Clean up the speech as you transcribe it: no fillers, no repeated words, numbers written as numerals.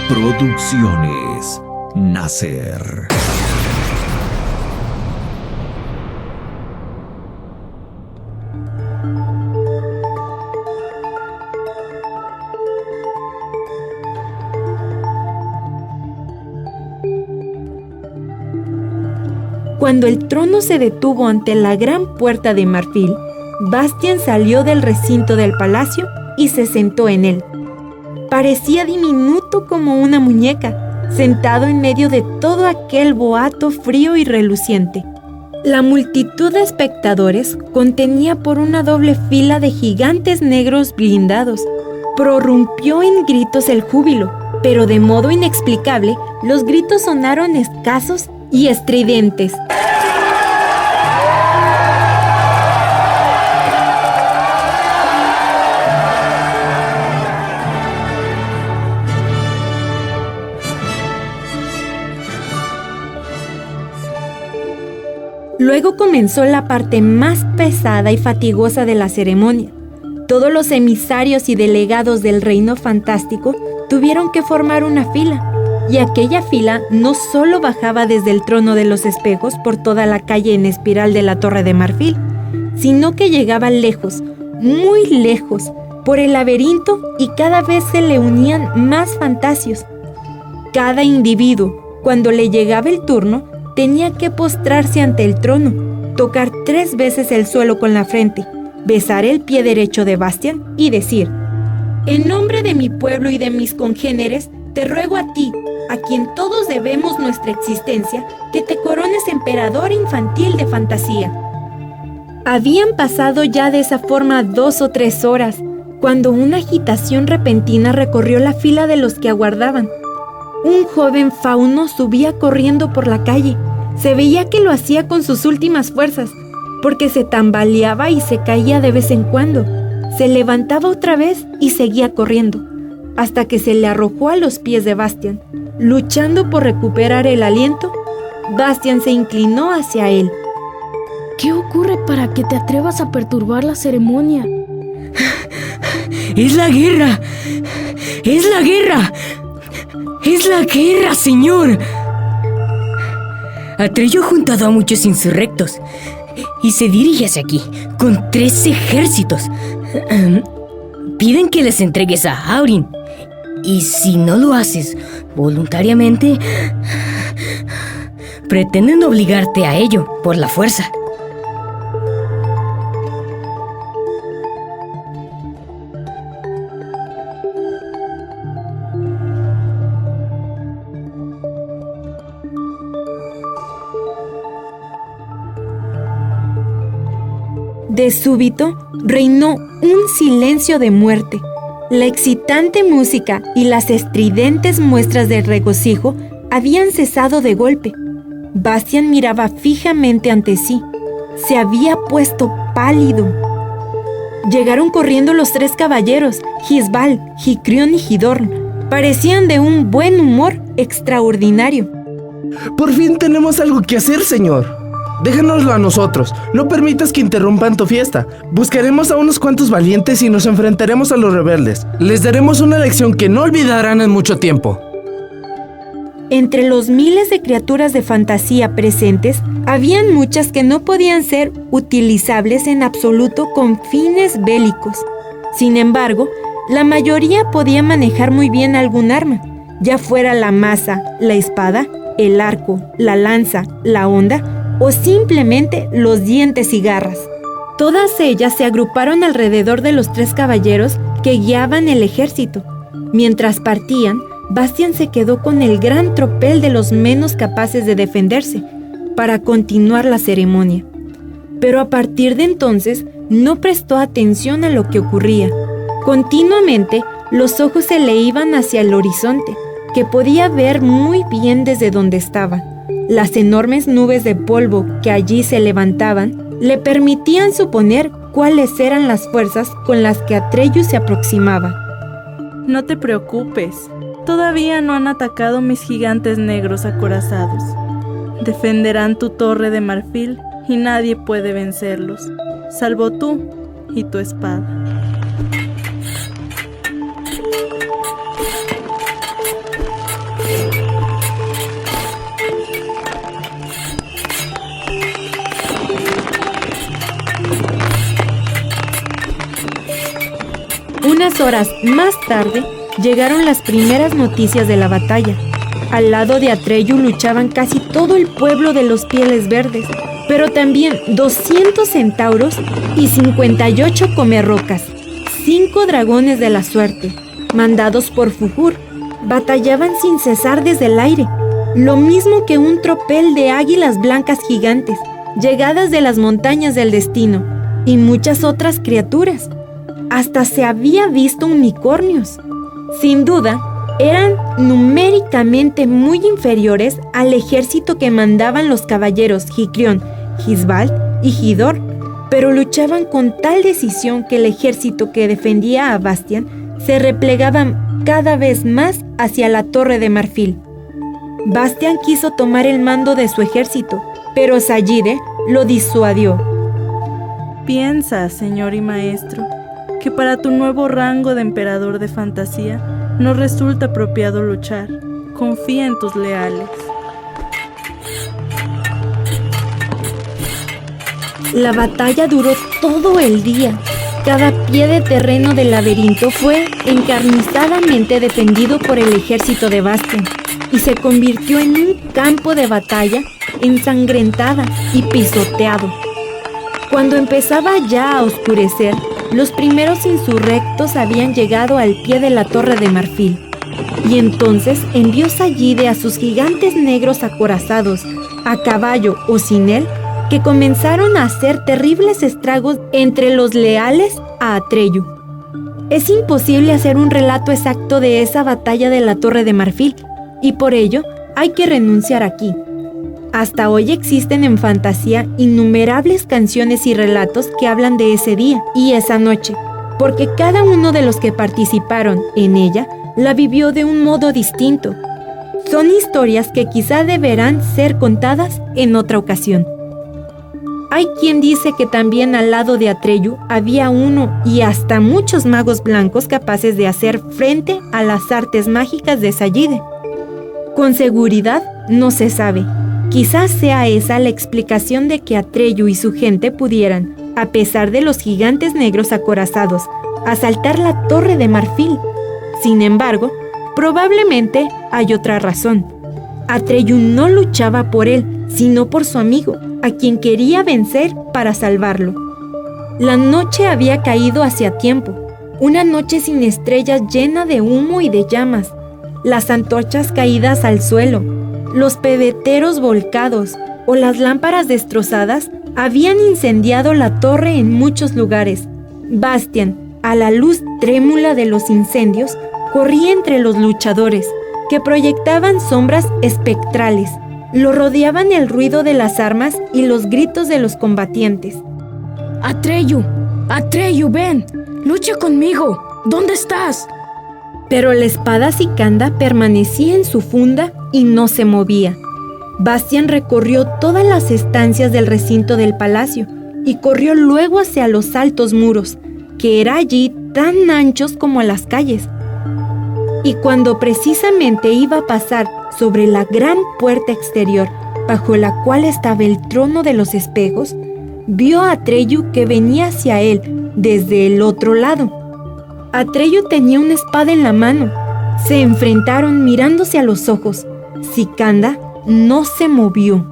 Producciones Nacer. Cuando el trono se detuvo ante la gran puerta de marfil, Bastian salió del recinto del palacio y se sentó en él. Parecía diminuto como una muñeca, sentado en medio de todo aquel boato frío y reluciente. La multitud de espectadores contenía por una doble fila de gigantes negros blindados. Prorrumpió en gritos el júbilo, pero de modo inexplicable, los gritos sonaron escasos y estridentes. Luego comenzó la parte más pesada y fatigosa de la ceremonia. Todos los emisarios y delegados del reino fantástico tuvieron que formar una fila, y aquella fila no solo bajaba desde el trono de los espejos por toda la calle en espiral de la Torre de Marfil, sino que llegaba lejos, muy lejos, por el laberinto, y cada vez se le unían más fantasios. Cada individuo, cuando le llegaba el turno, tenía que postrarse ante el trono, tocar 3 veces el suelo con la frente, besar el pie derecho de Bastian y decir: «En nombre de mi pueblo y de mis congéneres, te ruego a ti, a quien todos debemos nuestra existencia, que te corones emperador infantil de fantasía». Habían pasado ya de esa forma 2 o 3 horas, cuando una agitación repentina recorrió la fila de los que aguardaban. Un joven fauno subía corriendo por la calle. Se veía que lo hacía con sus últimas fuerzas, porque se tambaleaba y se caía de vez en cuando. Se levantaba otra vez y seguía corriendo, hasta que se le arrojó a los pies de Bastian. Luchando por recuperar el aliento, Bastian se inclinó hacia él. ¿Qué ocurre para que te atrevas a perturbar la ceremonia? ¡Es la guerra! ¡Es la guerra! ¡Es la guerra, señor! Atreyu ha juntado a muchos insurrectos y se dirige hacia aquí con 3 ejércitos. Piden que les entregues a Aurin, y si no lo haces voluntariamente, pretenden obligarte a ello por la fuerza. De súbito, reinó un silencio de muerte. La excitante música y las estridentes muestras de regocijo habían cesado de golpe. Bastian miraba fijamente ante sí. Se había puesto pálido. Llegaron corriendo los 3 caballeros, Gisbal, Hicrión y Hidorn. Parecían de un buen humor extraordinario. Por fin tenemos algo que hacer, señor. Déjanoslo a nosotros, no permitas que interrumpan tu fiesta. Buscaremos a unos cuantos valientes y nos enfrentaremos a los rebeldes. Les daremos una lección que no olvidarán en mucho tiempo. Entre los miles de criaturas de fantasía presentes, habían muchas que no podían ser utilizables en absoluto con fines bélicos. Sin embargo, la mayoría podía manejar muy bien algún arma, ya fuera la maza, la espada, el arco, la lanza, la honda o simplemente los dientes y garras. Todas ellas se agruparon alrededor de los 3 caballeros que guiaban el ejército. Mientras partían, Bastian se quedó con el gran tropel de los menos capaces de defenderse para continuar la ceremonia. Pero a partir de entonces no prestó atención a lo que ocurría. Continuamente los ojos se le iban hacia el horizonte, que podía ver muy bien desde donde estaba. Las enormes nubes de polvo que allí se levantaban le permitían suponer cuáles eran las fuerzas con las que Atreyu se aproximaba. No te preocupes, todavía no han atacado mis gigantes negros acorazados. Defenderán tu torre de marfil y nadie puede vencerlos, salvo tú y tu espada. 6 horas más tarde, llegaron las primeras noticias de la batalla. Al lado de Atreyu luchaban casi todo el pueblo de los Pieles Verdes, pero también 200 centauros y 58 comerrocas, 5 dragones de la suerte, mandados por Fujur, batallaban sin cesar desde el aire, lo mismo que un tropel de águilas blancas gigantes, llegadas de las montañas del destino, y muchas otras criaturas. Hasta se había visto unicornios. Sin duda, eran numéricamente muy inferiores al ejército que mandaban los caballeros Hikrión, Hisbald y Hidor, pero luchaban con tal decisión que el ejército que defendía a Bastian se replegaba cada vez más hacia la Torre de Marfil. Bastian quiso tomar el mando de su ejército, pero Sayide lo disuadió. Piensa, señor y maestro, que para tu nuevo rango de emperador de fantasía no resulta apropiado luchar. Confía en tus leales. La batalla duró todo el día. Cada pie de terreno del laberinto fue encarnizadamente defendido por el ejército de Bastian y se convirtió en un campo de batalla ensangrentada y pisoteado. Cuando empezaba ya a oscurecer, los primeros insurrectos habían llegado al pie de la Torre de Marfil, y entonces envió Sayide a sus gigantes negros acorazados, a caballo o sin él, que comenzaron a hacer terribles estragos entre los leales a Atreyu. Es imposible hacer un relato exacto de esa batalla de la Torre de Marfil, y por ello hay que renunciar aquí. Hasta hoy existen en fantasía innumerables canciones y relatos que hablan de ese día y esa noche, porque cada uno de los que participaron en ella la vivió de un modo distinto. Son historias que quizá deberán ser contadas en otra ocasión. Hay quien dice que también al lado de Atreyu había uno y hasta muchos magos blancos capaces de hacer frente a las artes mágicas de Sayide. Con seguridad no se sabe. Quizás sea esa la explicación de que Atreyu y su gente pudieran, a pesar de los gigantes negros acorazados, asaltar la Torre de Marfil. Sin embargo, probablemente hay otra razón. Atreyu no luchaba por él, sino por su amigo, a quien quería vencer para salvarlo. La noche había caído hacía tiempo, una noche sin estrellas llena de humo y de llamas, las antorchas caídas al suelo, los pebeteros volcados o las lámparas destrozadas habían incendiado la torre en muchos lugares. Bastian, a la luz trémula de los incendios, corría entre los luchadores, que proyectaban sombras espectrales. Lo rodeaban el ruido de las armas y los gritos de los combatientes. Atreyu, Atreyu, ven, lucha conmigo. ¿Dónde estás? Pero la espada Sikanda permanecía en su funda y no se movía. Bastian recorrió todas las estancias del recinto del palacio y corrió luego hacia los altos muros, que eran allí tan anchos como las calles. Y cuando precisamente iba a pasar sobre la gran puerta exterior, bajo la cual estaba el trono de los espejos, vio a Atreyu que venía hacia él desde el otro lado. Atreyu tenía una espada en la mano. Se enfrentaron mirándose a los ojos. Sikanda no se movió.